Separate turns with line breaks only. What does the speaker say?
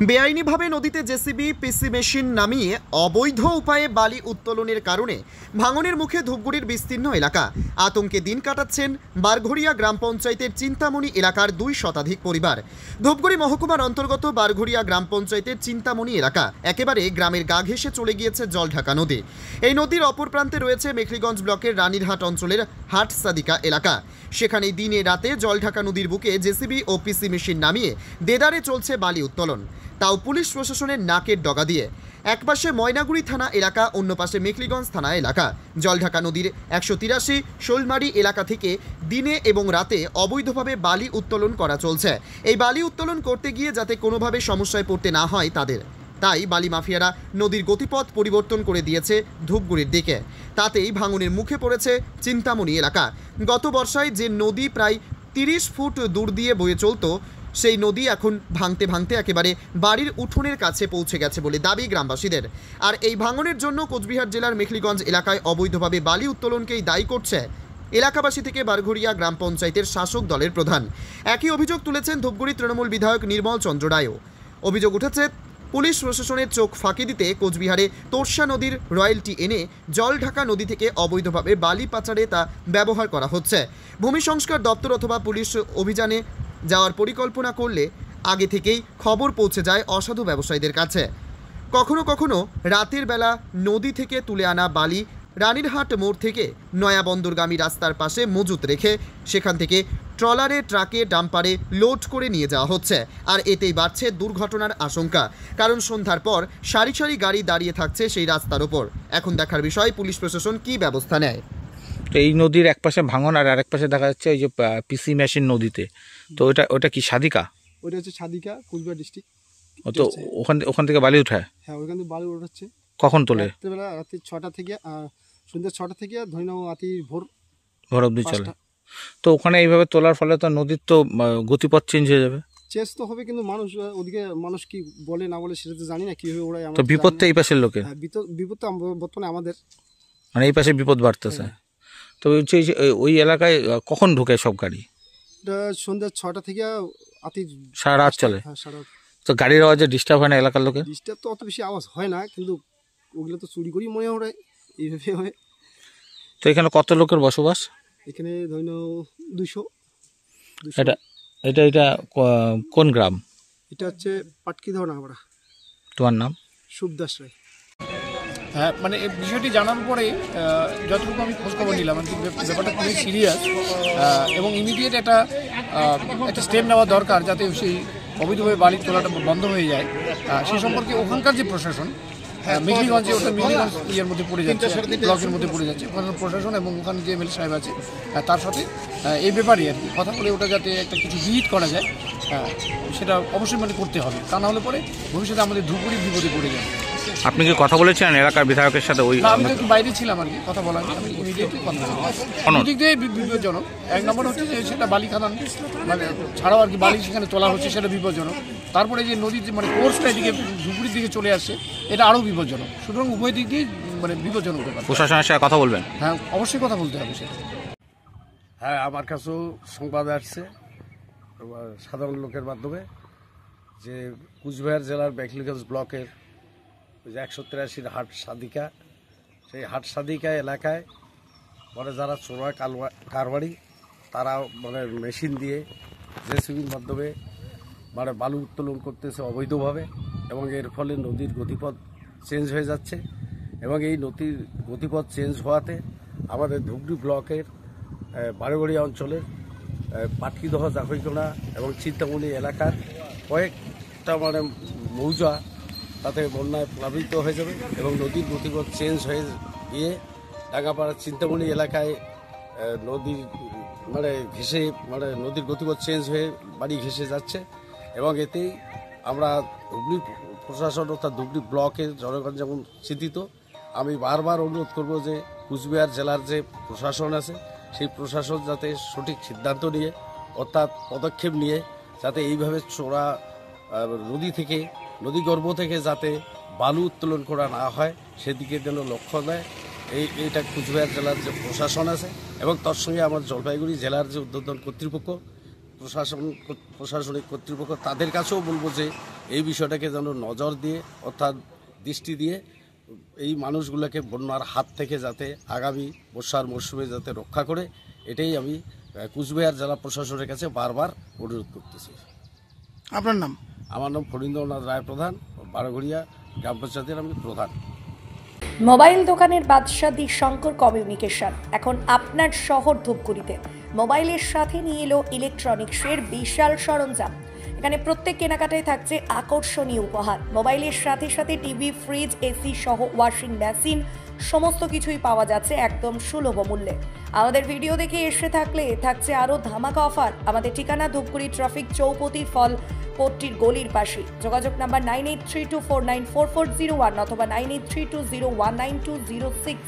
বেআইনিভাবে নদীতে জেসিবি পিসি মেশিন নামিয়ে অবৈধ উপায়ে বালি উত্তোলনের কারণে ভাঙনের মুখে ধূপগুড়ির বিস্তীর্ণ এলাকা। আতঙ্কে দিন কাটাচ্ছেন বারঘড়িয়া গ্রাম পঞ্চায়েতের চিন্তামণি এলাকার 2 শতাধিক পরিবার। ধূপগুড়ি মহকুমার অন্তর্গত বারঘড়িয়া গ্রাম পঞ্চায়েতের চিন্তামণি এলাকা একেবারে গ্রামের গা ঘেঁষে চলে গিয়েছে জলঢাকা নদী। এই নদীর অপর প্রান্তে রয়েছে মেখলিগঞ্জ ব্লকের রানীরহাট অঞ্চলের হাট সাদিকা এলাকা। সেখানে দিনে রাতে জলঢাকা নদীর বুকে জেসিবি ও পিসি মেশিন নামিয়ে দেদারে চলছে বালি উত্তোলন, তাও পুলিশ প্রশাসনের নাকের ডগা দিয়ে। একপাশে ময়নাগুড়ি থানা এলাকা, অন্য পাশে মেখলিগঞ্জ থানা এলাকা। জলঢাকা নদীর 183 শোলমারি এলাকা থেকে দিনে এবং রাতে অবৈধভাবে বালি উত্তোলন করা চলছে। এই বালি উত্তোলন করতে গিয়ে যাতে কোনোভাবে সমস্যায় পড়তে না হয় তাদের, তাই বালি মাফিয়ারা নদীর গতিপথ পরিবর্তন করে দিয়েছে ধূপগুড়ির দিকে। তাতেই ভাঙনের মুখে পড়েছে চিন্তামণি এলাকা। গত বর্ষায় যে নদী প্রায় 30 ফুট দূর দিয়ে বয়ে চলত, সেই নদী এখন ভাঙতে ভাঙতে একেবারে বাড়ির উঠোনের কাছে পৌঁছে গেছে বলে দাবি গ্রামবাসীদের। আর এই ভাঙনের জন্য কোচবিহার জেলার মেখলিগঞ্জ এলাকায় অবৈধভাবে বালি উত্তোলনকেই দায়ী করছে এলাকাবাসী থেকে বারঘড়িয়া গ্রাম পঞ্চায়েতের শাসক দলের প্রধান। একই অভিযোগ তুলেছেন ধূপগুড়ি তৃণমূল বিধায়ক নির্মল চন্দ্র রায়ও। অভিযোগ উঠেছে পুলিশ প্রশাসনের চোখ ফাঁকি দিতে কোচবিহারে তোরসা নদীর রয়্যালটি এনে জলঢাকা নদী থেকে অবৈধভাবে বালি পাচারে তা ব্যবহার করা হচ্ছে। ভূমি সংস্কার দপ্তর অথবা পুলিশ অভিযানে যাওয়ার পরিকল্পনা করলে আগে থেকেই খবর পৌঁছে যায় অসাধু ব্যবসায়ীদের কাছে। কখনো কখনো রাতের বেলা নদী থেকে তুলে আনা বালি রানীরহাট মোড় থেকে নয়াবন্দরগামী রাস্তার পাশে মজুত রেখে সেখান থেকে ট্রলারে, ট্রাকে, ডাম্পারে লোড করে নিয়ে যাওয়া হচ্ছে। আর এতেই বাড়ছে দুর্ঘটনার আশঙ্কা, কারণ সন্ধ্যার পর সারি সারি গাড়ি দাঁড়িয়ে থাকছে সেই রাস্তার ওপর। এখন দেখার বিষয় পুলিশ প্রশাসন কী ব্যবস্থা নেয়।
তো এই নদীর এক পাশে ভাঙন আর আরেক পাশে দেখা যাচ্ছে ওই যে পিসি মেশিন নদীতে, তো ওটা কি সাদিকা?
ওইটা হচ্ছে সাদিকা, কোচবিহার ডিস্ট্রিক্ট।
তো ওখান থেকে বালি উঠায়?
হ্যাঁ, ওইখান থেকে বালি উঠাচ্ছে।
কখন তোলে?
রাত্রেবেলা, রাত্রি 6টা থেকে সন্ধ্যা 6টা থেকে ধরে নাও রাত্রি ভোর
অবধি চলে। তো ওখানে এইভাবে তোলার ফলে তো নদীর তো গতিপথ চেঞ্জ হয়ে যাবে।
চেঞ্জ তো হবে, কিন্তু মানুষ ওদিকে মানুষ কি বলে না বলে সেটা তো জানি না কিভাবে ওরাই।
তো বিপদটা এই পাশের লোকের?
বিপদ তো বর্তমানে আমাদের,
মানে এই পাশে বিপদ বাড়তেছে। তো ওই এলাকায় কখন ঢুকে সব গাড়ি?
এটা সন্ধ্যা 6টা থেকে
সারা রাত চলে।
হ্যাঁ, সারা রাত।
তো গাড়ির আওয়াজে ডিস্টার্ব হয় না এলাকার লোকের?
ডিস্টার্ব তো অত বেশি আওয়াজ হয় না, কিন্তু ওগুলো তো চুরি করি মনে হয় এইভাবে হয়।
তো এখানে কত লোকের বসবাস?
এখানে ধরে নাও 200।
এটা কোন গ্রাম?
এটা হচ্ছে পাটকিধর নাগড়া।
তোমার নাম?
সুবদাস রায়।
হ্যাঁ, মানে এই বিষয়টি জানার পরে যতটুকু আমি খোঁজখবর নিলাম, আর কি ব্যাপারটা খুবই সিরিয়াস এবং ইমিডিয়েট একটা স্টেপ নেওয়া দরকার, যাতে সেই অবৈধভাবে বালি তোলাটা বন্ধ হয়ে যায়। সেই সম্পর্কে ওখানকার যে প্রশাসন, মেখলিগঞ্জে, ওটা মেখলিগঞ্জ ইয়ের মধ্যে পড়ে যাচ্ছে, ব্লকের মধ্যে পড়ে যাচ্ছে, ওখানে প্রশাসন এবং ওখানে যে এমএলএ সাহেব আছে তার সাথে এই ব্যাপারে আর কি কথা বলে ওটা যাতে একটা কিছু বিহিত করা যায়, সেটা অবশ্যই মানে করতে হবে। তা না হলে পরে ভবিষ্যতে আমাদের ধূপগুড়ি বিপদে পড়ে যাবে।
আপনি কি কথা বলেছেন এলাকার বিধায়কের সাথে?
আমি তো একটু বাইরে ছিলাম আর কি, কথা বলা আমি ইমিডিয়েটলি কথা বললাম। দিক দিয়ে বিপজ্জনক। এক নম্বর হচ্ছে যে সেটা বালি খাদান মানে ছাড়াও আর কি বালি সেখানে তোলা হচ্ছে, সেটা বিপজ্জনক। তারপরে যে নদীতে মানে কোর্সটা এদিকে ধুপগুড়ির দিকে চলে আসছে, এটা আরও বিপজ্জনক। সুতরাং উভয় দিক দিয়ে মানে বিপজ্জনক ব্যাপার।
প্রশাসনের সাথে কথা বলবেন?
হ্যাঁ, অবশ্যই কথা বলতে হবে সেটা।
হ্যাঁ, আমার কাছেও সংবাদ আসছে সাধারণ লোকের মাধ্যমে যে কোচবিহার জেলার মেখলিগঞ্জ ব্লকের যে 183 হাট সাদিকা, সেই হাট সাদিকা এলাকায় মানে যারা চোরা কারবারি, তারা মানে মেশিন দিয়ে জেসিবির মাধ্যমে মানে বালু উত্তোলন করতেছে অবৈধভাবে, এবং এর ফলে নদীর গতিপথ চেঞ্জ হয়ে যাচ্ছে। এবং এই নদীর গতিপথ চেঞ্জ হওয়াতে আমাদের ধূপগুড়ি ব্লকের বারঘড়িয়া অঞ্চলের পাটকিদহ, জাফরিকোনা এবং চিন্তামণি এলাকার কয়েকটা মানে মৌজা তাতে বন্যায় প্লাবিত হয়ে যাবে, এবং নদীর গতিপথ চেঞ্জ হয়ে গিয়ে ডাঙ্গাপাড়া চিন্তামণি এলাকায় নদীর মানে ঘেঁষে মানে নদীর গতিপথ চেঞ্জ হয়ে বাড়ি ঘেঁষে যাচ্ছে। এবং এতেই আমরা ধূপগুড়ি প্রশাসন অর্থাৎ ধূপগুড়ি ব্লকের জনগণ যেমন চিন্তিত, আমি বারবার অনুরোধ করব যে কোচবিহার জেলার যে প্রশাসন আছে, সেই প্রশাসন যাতে সঠিক সিদ্ধান্ত নিয়ে অর্থাৎ পদক্ষেপ নিয়ে যাতে এইভাবে চোরা নদীগর্ভ থেকে যাতে বালু উত্তোলন করা না হয় সেদিকে যেন লক্ষ্য দেয়। এইটা কোচবিহার জেলার যে প্রশাসন আছে এবং তার সঙ্গে আমার জলপাইগুড়ি জেলার যে উদ্বোধন কর্তৃপক্ষ, প্রশাসনিক কর্তৃপক্ষ, তাদের কাছেও বলবো যে এই বিষয়টাকে যেন নজর দিয়ে অর্থাৎ দৃষ্টি দিয়ে এই মানুষগুলোকে বন্যার হাত থেকে যাতে আগামী বর্ষার মরশুমে যাতে রক্ষা করে, এটাই আমি কুচবিহার জেলা প্রশাসনের কাছে বারবার অনুরোধ করতেছি।
আপনার নাম?
আমার নাম ফণীন্দ্রনাথ রায় প্রধান, বারোঘড়িয়া গ্রাম পঞ্চায়েতের আমি প্রধান।
মোবাইল দোকানের বাদশাহ শঙ্কর কমিউনিকেশন এখন আপনার শহর ধূপগুড়িতে মোবাইলের সাথে নিয়ে এলো ইলেকট্রনিক্সের বিশাল সরঞ্জাম। এখানে প্রত্যেক কেনাকাটায় থাকছে আকর্ষণীয় উপহার। মোবাইলের সাথে সাথে টিভি, ফ্রিজ, এসি সহ ওয়াশিং মেশিন সমস্ত কিছুই পাওয়া যাচ্ছে একদম সুলভ মূল্যে। আমাদের ভিডিও দেখে এসে থাকলে থাকছে আরও ধামাকা অফার। আমাদের ঠিকানা ধূপগুড়ি ট্রাফিক চৌপতি ফল কোর্টটির গলির পাশে। যোগাযোগ নাম্বার 9832494401 অথবা 9832019206।